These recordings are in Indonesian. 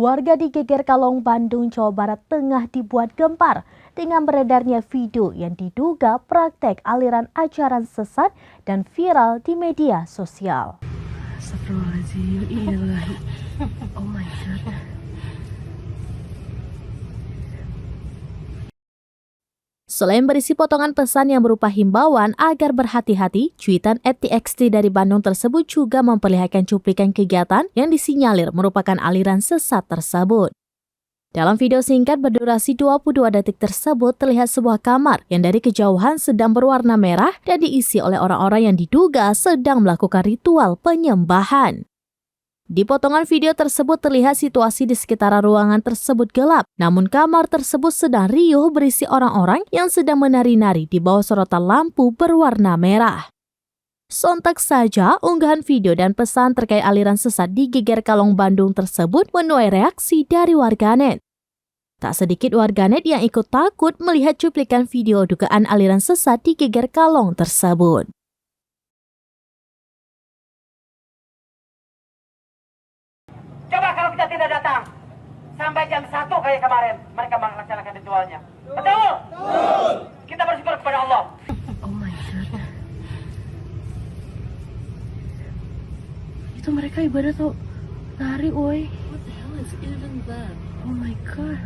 Warga di Geger Kalong, Bandung, Jawa Barat tengah dibuat gempar dengan beredarnya video yang diduga praktek aliran ajaran sesat dan viral di media sosial. Astagfirullahaladzim, ilahi. Oh my god. Selain berisi potongan pesan yang berupa himbauan agar berhati-hati, cuitan @txt dari Bandung tersebut juga memperlihatkan cuplikan kegiatan yang disinyalir merupakan aliran sesat tersebut. Dalam video singkat berdurasi 22 detik tersebut terlihat sebuah kamar yang dari kejauhan sedang berwarna merah dan diisi oleh orang-orang yang diduga sedang melakukan ritual penyembahan. Di potongan video tersebut terlihat situasi di sekitaran ruangan tersebut gelap, namun kamar tersebut sedang riuh berisi orang-orang yang sedang menari-nari di bawah sorotan lampu berwarna merah. Sontak saja, unggahan video dan pesan terkait aliran sesat di Geger Kalong, Bandung tersebut menuai reaksi dari warganet. Tak sedikit warganet yang ikut takut melihat cuplikan video dugaan aliran sesat di Geger Kalong tersebut. Coba kalau kita tidak datang sampai jam 1 kayak kemarin, mereka melaksanakan ritualnya. Betul? Betul. Kita bersyukur kepada Allah. Oh my god. Itu mereka ibadah tuh nari, woi. What the hell is even that? Oh my god.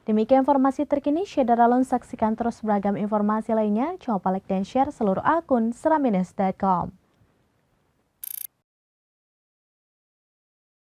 Demikian informasi terkini, Syederalon saksikan terus beragam informasi lainnya. Jangan lupa like dan share seluruh akun seramines.com.